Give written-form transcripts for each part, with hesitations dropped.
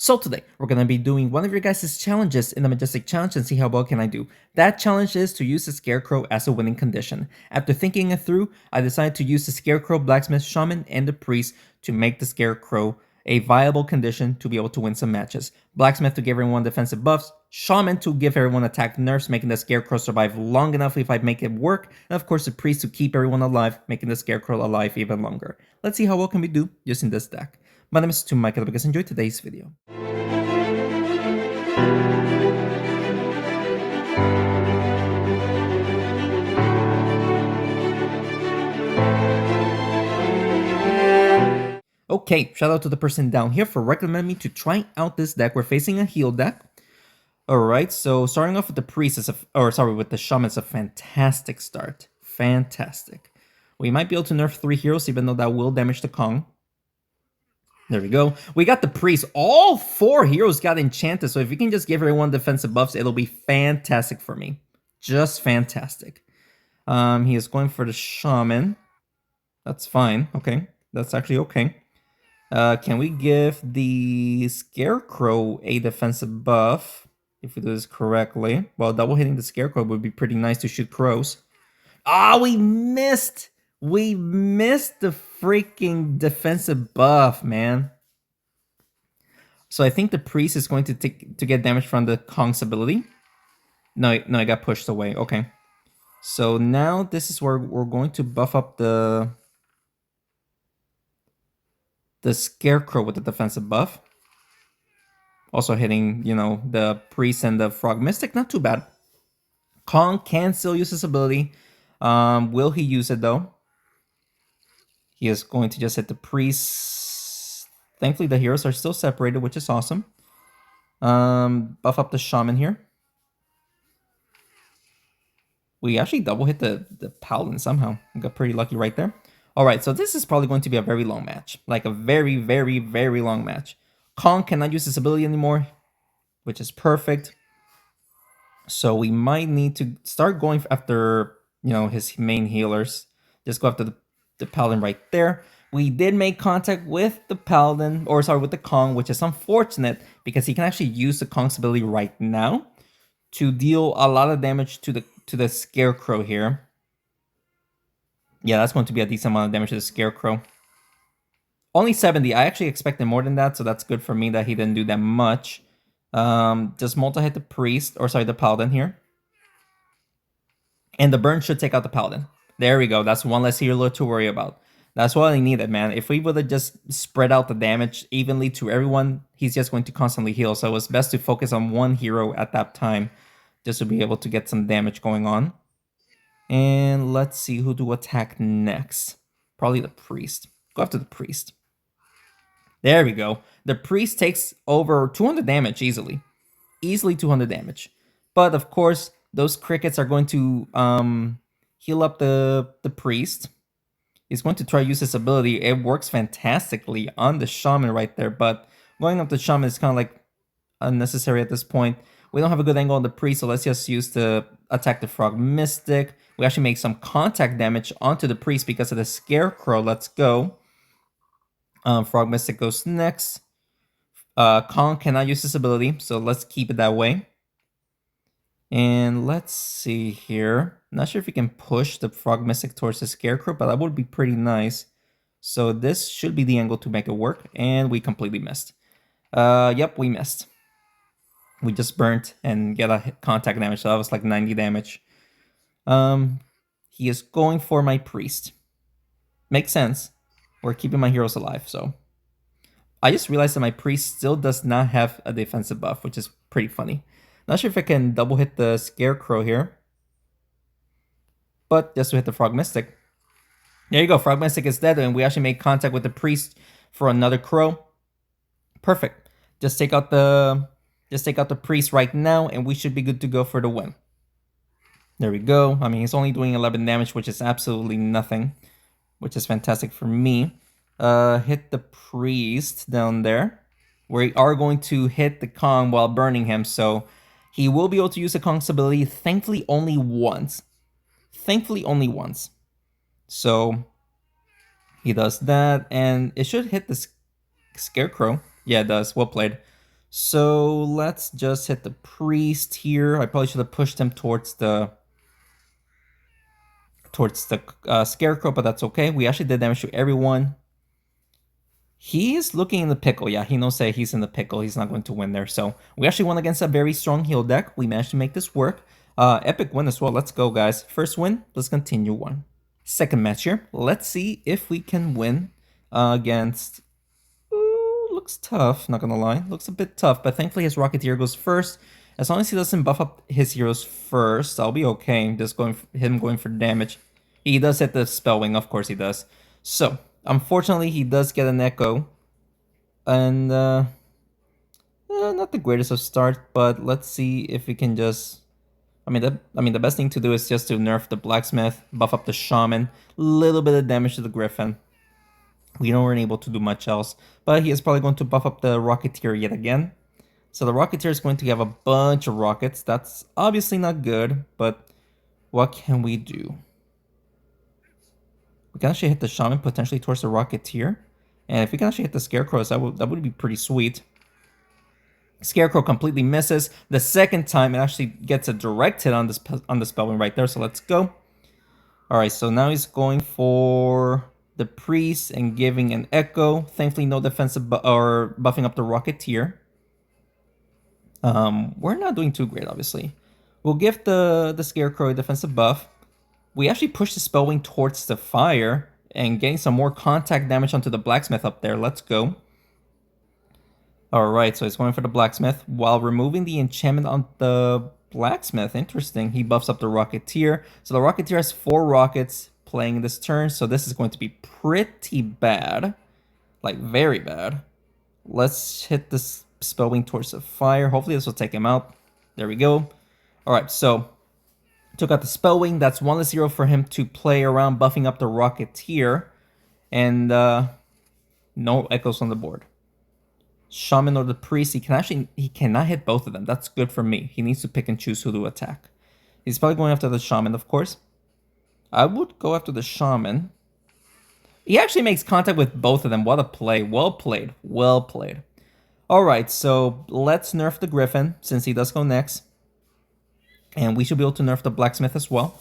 So today, we're going to be doing one of your guys' challenges in the Majestic Challenge and see how well can I do. That challenge is to use the Scarecrow as a winning condition. After thinking it through, I decided to use the Scarecrow, Blacksmith, Shaman, and the Priest to make the Scarecrow a viable condition to be able to win some matches. Blacksmith to give everyone defensive buffs, Shaman to give everyone attack nerfs, making the Scarecrow survive long enough if I make it work, and of course the Priest to keep everyone alive, making the Scarecrow alive even longer. Let's see how well can we do using this deck. My name is Mike, and I enjoy today's video. Okay, shout out to the person down here for recommending me to try out this deck. We're facing a heal deck. Alright, so starting off with the Priest is with the Shaman is a fantastic start. Fantastic. We might be able to nerf 3 heroes, even though that will damage the Kong. There we go. We got the Priest. All 4 heroes got enchanted, so if you can just give everyone defensive buffs, it'll be fantastic for me. Just fantastic. He is going for the Shaman. That's fine. Okay, that's actually okay. Can we give the Scarecrow a defensive buff? If we do this correctly. Well, double hitting the Scarecrow would be pretty nice to shoot crows. Ah, we missed! We missed the freaking defensive buff, man. So I think the Priest is going to get damage from the Kong's ability. No, I got pushed away. Okay. So now this is where we're going to buff up the Scarecrow with the defensive buff. Also hitting, you know, the Priest and the Frog Mystic. Not too bad. Kong can still use his ability. Will he use it, though? He is going to just hit the Priest. Thankfully, the heroes are still separated, which is awesome. Buff up the Shaman here. We actually double hit the Paladin somehow. We got pretty lucky right there. Alright, so this is probably going to be a very long match. Like a very, very, very long match. Kong cannot use his ability anymore, which is perfect. So we might need to start going after, you know, his main healers. Just go after the Paladin right there. We did make contact with the Paladin, or sorry, with the Kong, which is unfortunate because he can actually use the Kong's ability right now to deal a lot of damage to the Scarecrow here. Yeah, that's going to be a decent amount of damage to the Scarecrow. Only 70. I actually expected more than that, so that's good for me that he didn't do that much. Just multi-hit the Priest, or sorry, the Paladin here. And the burn should take out the Paladin. There we go. That's one less healer to worry about. That's what I needed, man. If we would have just spread out the damage evenly to everyone, he's just going to constantly heal. So it was best to focus on one hero at that time, just to be able to get some damage going on. And let's see who to attack next. Probably the Priest. Go after the Priest. There we go. The Priest takes over 200 damage easily. Easily 200 damage. But of course, those crickets are going to heal up the Priest. He's going to try to use his ability. It works fantastically on the Shaman right there. But going up the Shaman is kind of like unnecessary at this point. We don't have a good angle on the Priest, so let's just use the attack the Frog Mystic. We actually make some contact damage onto the Priest because of the Scarecrow. Let's go. Frog Mystic goes next. Kong cannot use this ability, so let's keep it that way. And let's see here. Not sure if we can push the Frog Mystic towards the Scarecrow, but that would be pretty nice. So this should be the angle to make it work, and we completely missed. Yep, we missed. We just burnt and get a contact damage, so that was like 90 damage. He is going for my Priest. Makes sense. We're keeping my heroes alive, so. I just realized that my Priest still does not have a defensive buff, which is pretty funny. Not sure if I can double hit the Scarecrow here. But just to hit the Frog Mystic. There you go, Frog Mystic is dead, and we actually made contact with the Priest for another crow. Perfect. Just take out the Priest right now, and we should be good to go for the win. There we go. I mean, he's only doing 11 damage, which is absolutely nothing. Which is fantastic for me. Hit the Priest down there. We are going to hit the Kong while burning him, so he will be able to use the Kong's ability, thankfully only once. Thankfully only once. So he does that, and it should hit the Scarecrow. Yeah, it does. Well played. So let's just hit the priest here. I probably should have pushed him towards the Scarecrow, but that's okay. We actually did damage to everyone. He's looking in the pickle. Yeah, he knows that he's in the pickle. He's not going to win there. So we actually won against a very strong heal deck. We managed to make this work. Epic win as well. Let's go, guys. First win. Let's continue one. Second match here. Let's see if we can win against... Ooh, looks tough, not gonna lie. Looks a bit tough, but thankfully his Rocketeer goes first. As long as he doesn't buff up his heroes first, I'll be okay. Just him going for damage. He does hit the Spellwing, of course he does. So, unfortunately, he does get an Echo. And, not the greatest of start, but let's see if we can just... the best thing to do is just to nerf the Blacksmith, buff up the Shaman, little bit of damage to the Griffin. We weren't able to do much else, but he is probably going to buff up the Rocketeer yet again. So the Rocketeer is going to have a bunch of rockets. That's obviously not good, but what can we do? We can actually hit the Shaman potentially towards the Rocketeer. And if we can actually hit the Scarecrows, that would be pretty sweet. Scarecrow completely misses. The second time, it actually gets a direct hit on the Spellwind right there, so let's go. Alright, so now he's going for the Priest and giving an Echo. Thankfully, no defensive or buffing up the Rocketeer. We're not doing too great, obviously. We'll give the Scarecrow a defensive buff. We actually push the Spellwing towards the fire and getting some more contact damage onto the Blacksmith up there. Let's go. Alright, so he's going for the Blacksmith while removing the enchantment on the Blacksmith. Interesting. He buffs up the Rocketeer. So the Rocketeer has 4 rockets playing this turn, so this is going to be pretty bad. Like, very bad. Let's hit this Spellwing towards the fire. Hopefully this will take him out. There we go. Alright, so took out the Spellwing. That's 1-0 for him to play around, buffing up the Rocketeer. And no echoes on the board. Shaman or the Priest, he cannot hit both of them. That's good for me. He needs to pick and choose who to attack. He's probably going after the Shaman, of course. I would go after the Shaman. He actually makes contact with both of them. What a play. Well played. Well played. Alright, so let's nerf the Griffin, since he does go next. And we should be able to nerf the Blacksmith as well.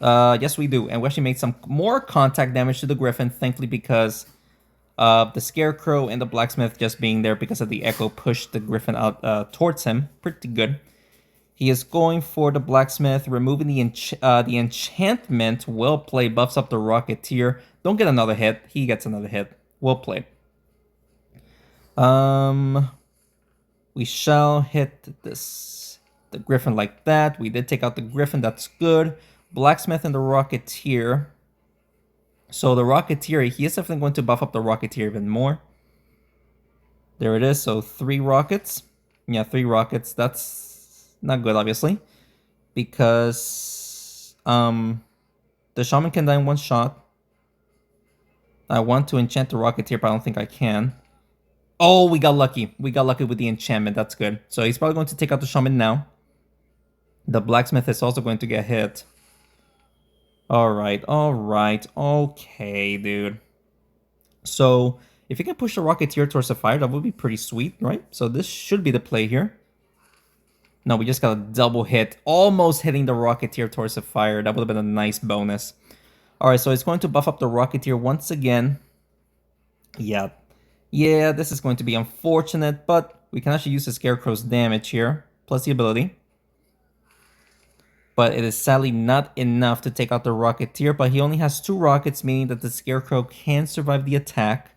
Yes, we do. And we actually made some more contact damage to the Griffin, thankfully because the Scarecrow and the Blacksmith just being there because of the Echo pushed the Griffin out towards him. Pretty good. He is going for the Blacksmith, removing the enchantment. Well played, buffs up the Rocketeer. Don't get another hit. He gets another hit. Well played. We shall hit the Griffin like that. We did take out the Griffin. That's good. Blacksmith and the Rocketeer. So the Rocketeer, he is definitely going to buff up the Rocketeer even more. There it is. So 3 rockets. Yeah, 3 rockets. That's not good, obviously. Because the Shaman can die in 1 shot. I want to enchant the Rocketeer, but I don't think I can. Oh, we got lucky. We got lucky with the enchantment. That's good. So he's probably going to take out the Shaman now. The Blacksmith is also going to get hit. Alright, alright. Okay, dude. So, if you can push the Rocketeer towards the fire, that would be pretty sweet, right? So this should be the play here. No, we just got a double hit. Almost hitting the Rocketeer towards the fire. That would have been a nice bonus. Alright, so it's going to buff up the Rocketeer once again. Yeah. Yeah, this is going to be unfortunate, but we can actually use the Scarecrow's damage here, plus the ability. But it is sadly not enough to take out the Rocketeer, but he only has 2 rockets, meaning that the Scarecrow can survive the attack.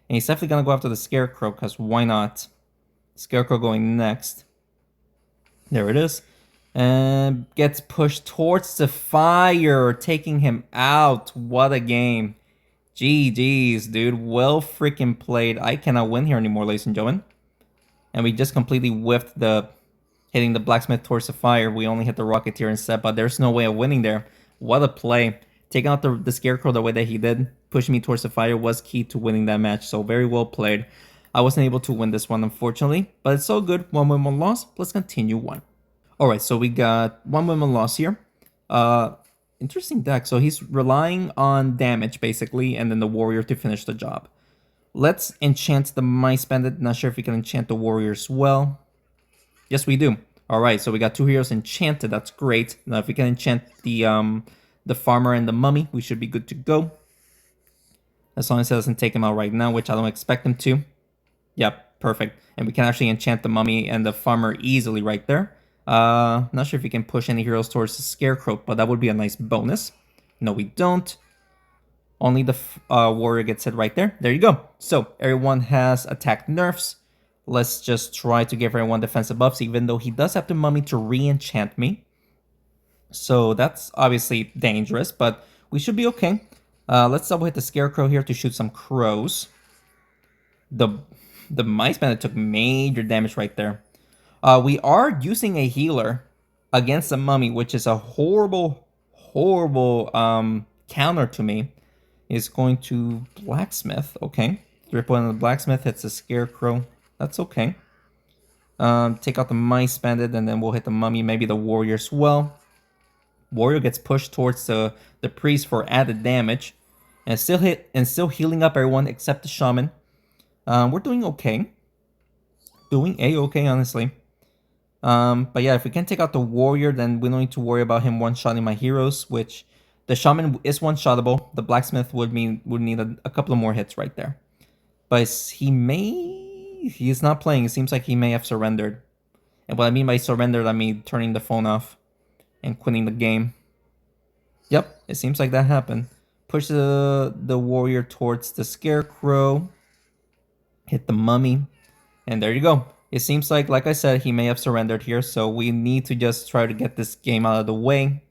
And he's definitely going to go after the Scarecrow, because why not? Scarecrow going next. There it is. And gets pushed towards the fire, taking him out. What a game. GG's, dude. Well freaking played. I cannot win here anymore, ladies and gentlemen. And we just completely whiffed the... hitting the Blacksmith towards the fire. We only hit the Rocketeer instead, but there's no way of winning there. What a play. Taking out the Scarecrow the way that he did, pushing me towards the fire, was key to winning that match. So very well played. I wasn't able to win this one, unfortunately, but it's so good. 1 win, 1 loss. Let's continue one. Alright, so we got 1 win, 1 loss here. Interesting deck. So he's relying on damage, basically, and then the Warrior to finish the job. Let's enchant the Mice Bandit. Not sure if we can enchant the Warrior as well. Yes, we do. All right, so we got 2 heroes enchanted. That's great. Now, if we can enchant the Farmer and the Mummy, we should be good to go. As long as it doesn't take him out right now, which I don't expect him to. Yep, perfect. And we can actually enchant the Mummy and the Farmer easily right there. Not sure if we can push any heroes towards the Scarecrow, but that would be a nice bonus. No, we don't. Only the warrior gets hit right there. There you go. So everyone has attack nerfs. Let's just try to give everyone defensive buffs, even though he does have the Mummy to re-enchant me. So that's obviously dangerous, but we should be okay. Let's double hit the Scarecrow here to shoot some crows. The Mice Bandit took major damage right there. We are using a healer against the Mummy, which is a horrible, horrible counter to me. Is going to Blacksmith. Okay. 3 point on the Blacksmith hits the Scarecrow. That's okay. Take out the Mice Bandit, and then we'll hit the Mummy, maybe the Warrior as well. Warrior gets pushed towards the Priest for added damage. And still healing up everyone except the Shaman. We're doing okay. Doing A-okay, honestly. But yeah, if we can take out the Warrior, then we don't need to worry about him one-shotting my heroes, which the Shaman is one-shottable. The Blacksmith would need a couple of more hits right there. But he's not playing. It seems like he may have surrendered. And what I mean by surrendered, I mean turning the phone off and quitting the game. Yep, it seems like that happened. Push the Warrior towards the Scarecrow. Hit the Mummy. And there you go. It seems like I said, he may have surrendered here, so we need to just try to get this game out of the way.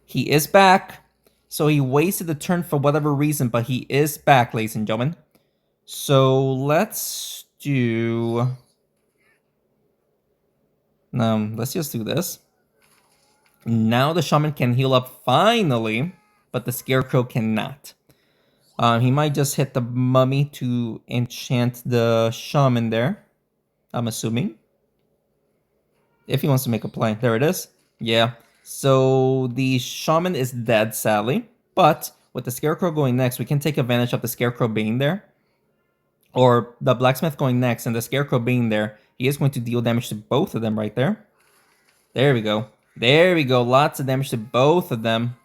He is back. So he wasted the turn for whatever reason, but he is back, ladies and gentlemen. So let's do... let's just do this. Now the Shaman can heal up finally, but the Scarecrow cannot. He might just hit the Mummy to enchant the Shaman there, I'm assuming. If he wants to make a play. There it is. Yeah. So the Shaman is dead, sadly. But with the Scarecrow going next, we can take advantage of the Scarecrow being there. Or the Blacksmith going next and the Scarecrow being there. He is going to deal damage to both of them right there. There we go. There we go. Lots of damage to both of them.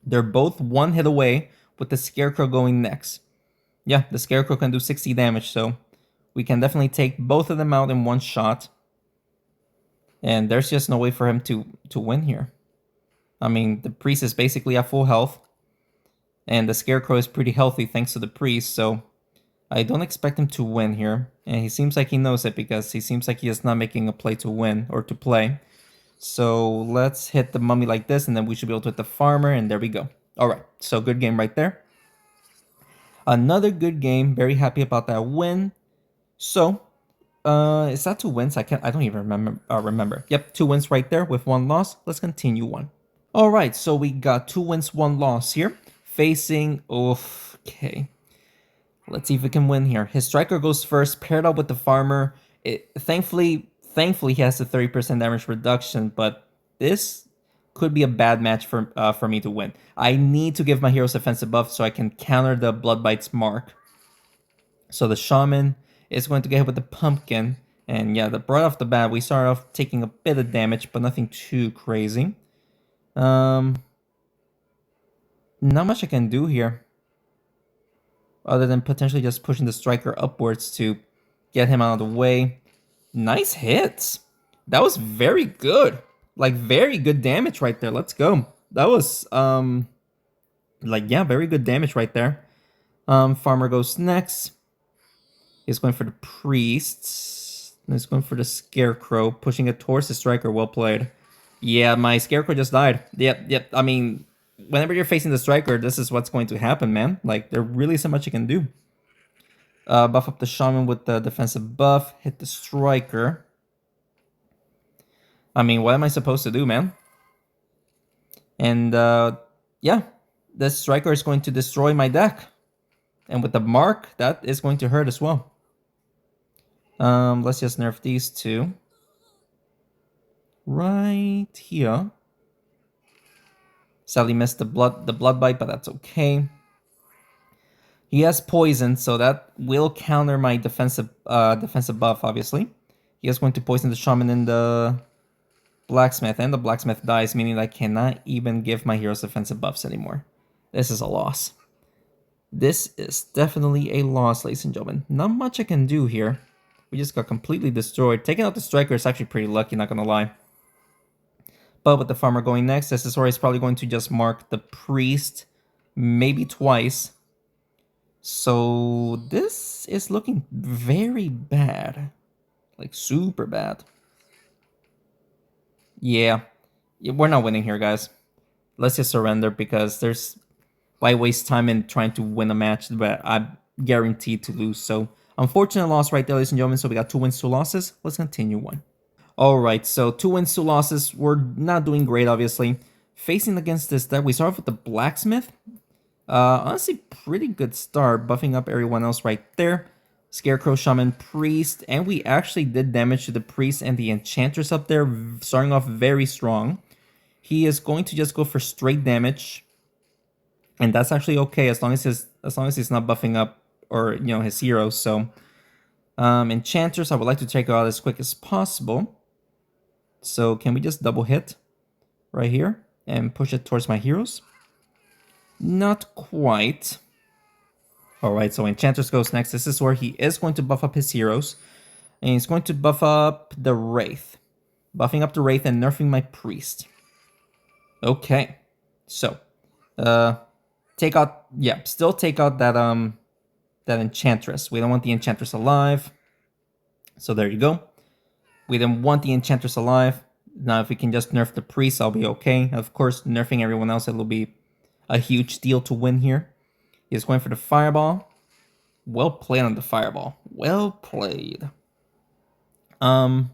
They're both 1 hit away with the Scarecrow going next. Yeah, the Scarecrow can do 60 damage, so we can definitely take both of them out in 1 shot. And there's just no way for him to win here. I mean, the Priest is basically at full health. And the Scarecrow is pretty healthy thanks to the Priest, so I don't expect him to win here. And he seems like he knows it because he seems like he is not making a play to win or to play. So let's hit the Mummy like this, and then we should be able to hit the Farmer, and there we go. Alright, so good game right there. Another good game. Very happy about that win. So, is that 2 wins? I don't even remember. Yep, 2 wins right there with 1 loss. Let's continue on. Alright, so we got 2 wins, 1 loss here. Facing... Okay. Let's see if we can win here. His Striker goes first, paired up with the Farmer. Thankfully, he has a 30% damage reduction, but this could be a bad match for me to win. I need to give my heroes offensive buff so I can counter the Bloodbite's mark. So the Shaman is going to get hit with the Pumpkin. And yeah, right off the bat, we start off taking a bit of damage, but nothing too crazy. Not much I can do here. Other than potentially just pushing the Striker upwards to get him out of the way. Nice hits. That was very good. Like, very good damage right there. Let's go. That was, very good damage right there. Farmer goes next. He's going for the Priest. He's going for the Scarecrow, pushing it towards the Striker. Well played. Yeah, my Scarecrow just died. Yep. I mean, whenever you're facing the Striker, this is what's going to happen, man. Like, there really isn't much you can do. Buff up the Shaman with the defensive buff. Hit the Striker. I mean, what am I supposed to do, man? And, yeah. This Striker is going to destroy my deck. And with the mark, that is going to hurt as well. Let's just nerf these 2. Right here. Sadly missed the blood bite, but that's okay. He has poison, so that will counter my defensive buff, obviously. He is going to poison the shaman and the blacksmith, and the blacksmith dies, meaning I cannot even give my heroes defensive buffs anymore. This is a loss. This is definitely a loss, ladies and gentlemen. Not much I can do here. We just got completely destroyed. Taking out the striker is actually pretty lucky, not gonna lie. But with the farmer going next, SSR is probably going to just mark the priest maybe twice. So this is looking very bad. Like super bad. Yeah. We're not winning here, guys. Let's just surrender because there's why waste time in trying to win a match that I'm guaranteed to lose. So unfortunate loss right there, ladies and gentlemen. So we got 2 wins, 2 losses. Let's continue one. Alright, so 2 wins, 2 losses. We're not doing great, obviously. Facing against this deck, we start off with the blacksmith. Honestly, pretty good start, buffing up everyone else right there. Scarecrow, Shaman, Priest, and we actually did damage to the Priest and the Enchantress up there, starting off very strong. He is going to just go for straight damage, and that's actually okay as long as he's not buffing up or his heroes. So, Enchantress, I would like to take her out as quick as possible. So can we just double hit right here and push it towards my heroes? Not quite. Alright, so Enchantress goes next. This is where he is going to buff up his heroes. And he's going to buff up the Wraith. Buffing up the Wraith and nerfing my Priest. Okay. So, take out, still take out that Enchantress. We don't want the Enchantress alive. So there you go. We don't want the Enchantress alive. Now if we can just nerf the Priest, I'll be okay. Of course, nerfing everyone else, it'll be a huge deal to win here. He's going for the Fireball. Well played on the Fireball. Well played. Not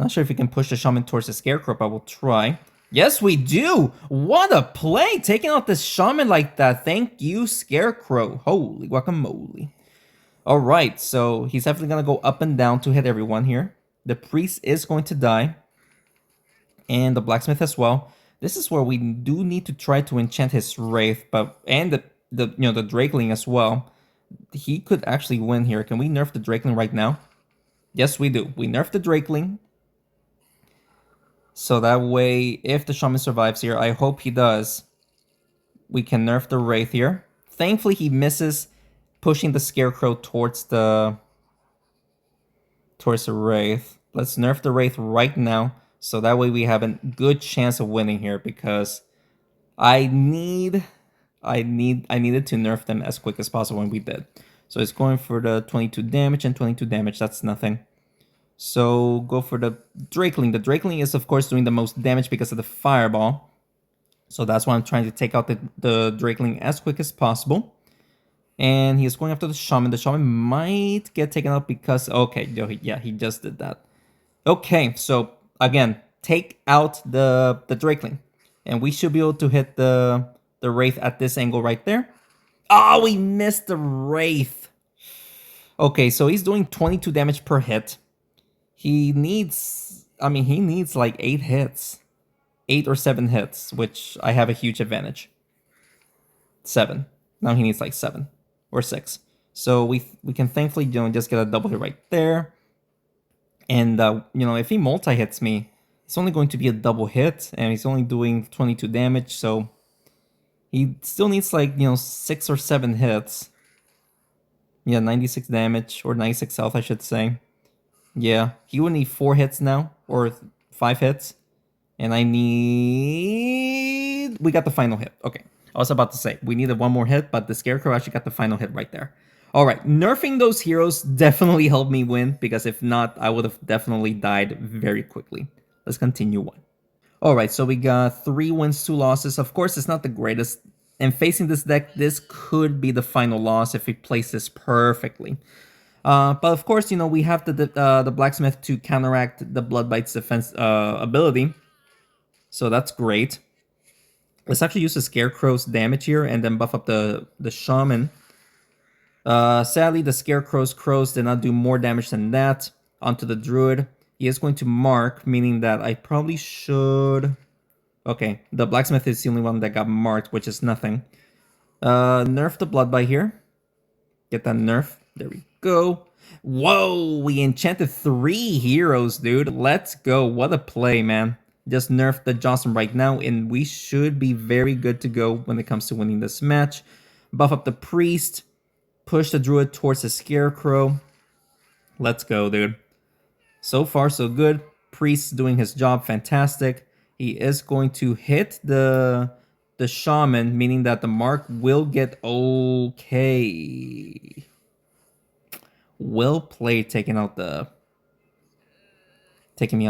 sure if we can push the Shaman towards the Scarecrow, but we'll try. Yes, we do! What a play! Taking out the Shaman like that. Thank you, Scarecrow. Holy guacamole. Alright, so he's definitely going to go up and down to hit everyone here. The Priest is going to die. And the Blacksmith as well. This is where we do need to try to enchant his Wraith, and the Drakeling as well. He could actually win here. Can we nerf the Drakeling right now? Yes, we do. We nerf the Drakeling. So that way, if the Shaman survives here, I hope he does, we can nerf the Wraith here. Thankfully, he misses pushing the Scarecrow towards the Wraith. Let's nerf the Wraith right now. So that way we have a good chance of winning here because I needed to nerf them as quick as possible, and we did. So it's going for the 22 damage and 22 damage. That's nothing. So go for the Drakeling. The Drakeling is of course doing the most damage because of the Fireball. So that's why I'm trying to take out the Drakeling as quick as possible. And he's going after the Shaman. The Shaman might get taken out because okay, yeah, he just did that. Okay, so again, take out the Drakeling. And we should be able to hit the Wraith at this angle right there. Oh, we missed the Wraith. Okay, so he's doing 22 damage per hit. He needs like 8 hits. 8 or 7 hits, which I have a huge advantage. 7. Now he needs like 7 or 6. So we can thankfully just get a double hit right there. And if he multi-hits me, it's only going to be a double hit, and he's only doing 22 damage, so he still needs like 6 or 7 hits. Yeah, 96 damage, or 96 health, I should say. Yeah, he would need 4 hits now, or 5 hits. And we got the final hit. Okay, I was about to say, we needed 1 more hit, but the Scarecrow actually got the final hit right there. Alright, nerfing those heroes definitely helped me win, because if not, I would have definitely died very quickly. Let's continue on. Alright, so we got 3 wins, 2 losses. Of course, it's not the greatest. And facing this deck, this could be the final loss if we place this perfectly. But of course, we have the Blacksmith to counteract the Bloodbite's defense ability. So that's great. Let's actually use the Scarecrow's damage here and then buff up the Shaman. Sadly, the Scarecrow's crows did not do more damage than that. Onto the Druid. He is going to mark, meaning that I probably should... Okay, the Blacksmith is the only one that got marked, which is nothing. Nerf the blood bite here. Get that nerf. There we go. Whoa, we enchanted 3 heroes, dude. Let's go. What a play, man. Just nerf the Johnson right now, and we should be very good to go when it comes to winning this match. Buff up the priest. Push the druid towards the Scarecrow. Let's go, dude. So far, so good. Priest doing his job. Fantastic. He is going to hit the shaman, meaning that the mark will get okay. Well played, taking me out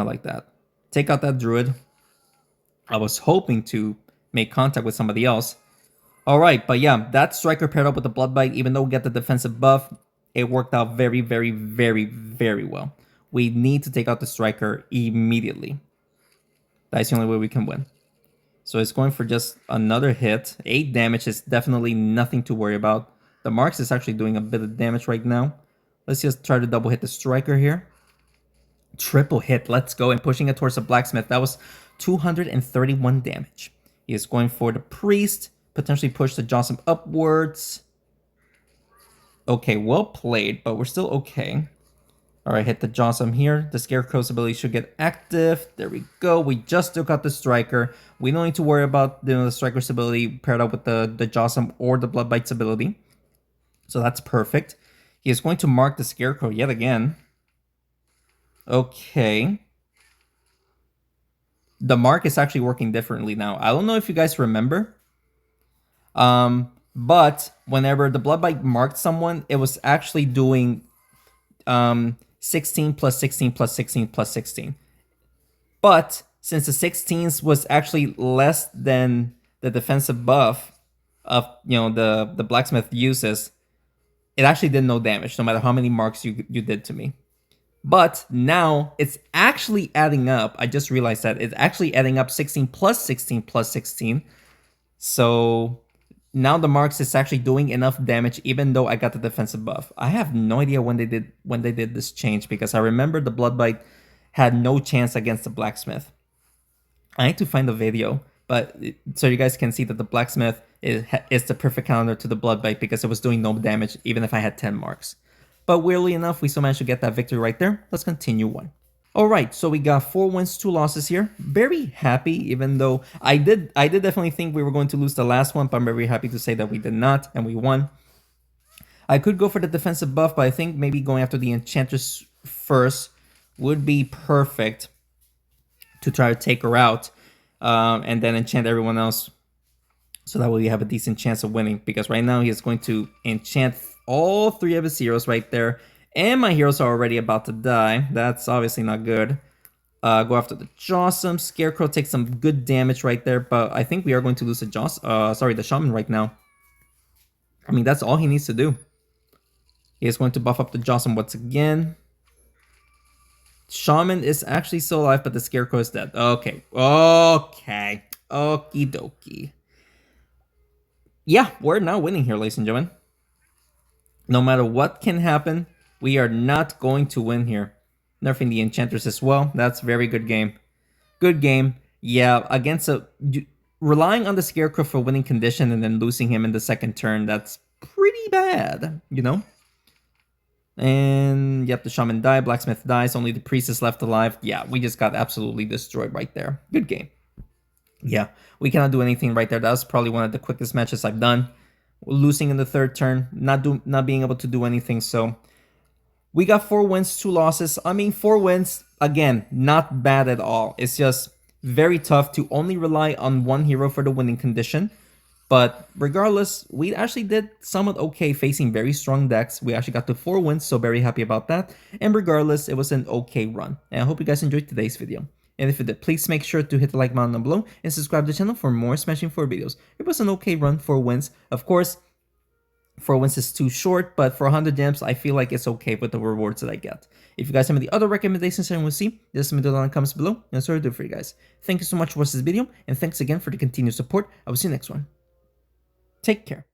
like that. Take out that druid. I was hoping to make contact with somebody else. All right, but yeah, that striker paired up with the blood bite, even though we get the defensive buff, it worked out very, very, very, very well. We need to take out the striker immediately. That's the only way we can win. So it's going for just another hit. 8 damage is definitely nothing to worry about. The Marks is actually doing a bit of damage right now. Let's just try to double hit the striker here. Triple hit. Let's go. And pushing it towards the blacksmith. That was 231 damage. He is going for the priest. Potentially push the Johnson upwards. Okay, well played, but we're still okay. Alright, hit the Johnson here. The Scarecrow's ability should get active. There we go. We just took out the striker. We don't need to worry about the striker's ability paired up with the Johnson or the Bloodbite's ability. So that's perfect. He is going to mark the Scarecrow yet again. Okay. The mark is actually working differently now. I don't know if you guys remember. But whenever the Bloodbite marked someone, it was actually doing 16 plus 16 plus 16 plus 16. But since the 16s was actually less than the defensive buff of the blacksmith uses, it actually did no damage, no matter how many marks you did to me. But now it's actually adding up. I just realized that it's actually adding up 16 plus 16 plus 16. So now the marks is actually doing enough damage, even though I got the defensive buff. I have no idea when they did this change, because I remember the Bloodbite had no chance against the blacksmith. I need to find the video, but so you guys can see that the blacksmith is the perfect counter to the Bloodbite, because it was doing no damage even if I had 10 marks. But weirdly enough, we still managed to get that victory right there. Let's continue on. Alright, so we got 4 wins, 2 losses here. Very happy, even though I did definitely think we were going to lose the last one, but I'm very happy to say that we did not, and we won. I could go for the defensive buff, but I think maybe going after the Enchantress first would be perfect to try to take her out, and then enchant everyone else, so that way we have a decent chance of winning, because right now he is going to enchant all 3 of his heroes right there. And my heroes are already about to die. That's obviously not good. Go after the Jossum. Scarecrow takes some good damage right there, but I think we are going to lose the Shaman right now. I mean, that's all he needs to do. He is going to buff up the Jossum once again. Shaman is actually still alive, but the Scarecrow is dead. Okay. Okay. Okie dokie. Yeah, we're now winning here, ladies and gentlemen. No matter what can happen, we are not going to win here. Nerfing the Enchantress as well. That's a very good game. Good game. Yeah, against relying on the Scarecrow for winning condition and then losing him in the second turn, that's pretty bad, you know? And yep, the Shaman died, Blacksmith dies, only the Priest is left alive. Yeah, we just got absolutely destroyed right there. Good game. Yeah, we cannot do anything right there. That was probably one of the quickest matches I've done. Losing in the third turn, not being able to do anything, so we got 4 wins, 2 losses. I mean, 4 wins, again, not bad at all. It's just very tough to only rely on one hero for the winning condition. But regardless, we actually did somewhat okay facing very strong decks. We actually got to 4 wins, so very happy about that. And regardless, it was an okay run. And I hope you guys enjoyed today's video. And if you did, please make sure to hit the like button down below and subscribe to the channel for more Smashing 4 videos. It was an okay run, 4 wins. Of course, 4 wins is too short, but for 100 gems, I feel like it's okay with the rewards that I get. If you guys have any other recommendations I want to see, just let me know in the comments below, and that's what I do for you guys. Thank you so much for watching this video, and thanks again for the continued support. I will see you next one. Take care.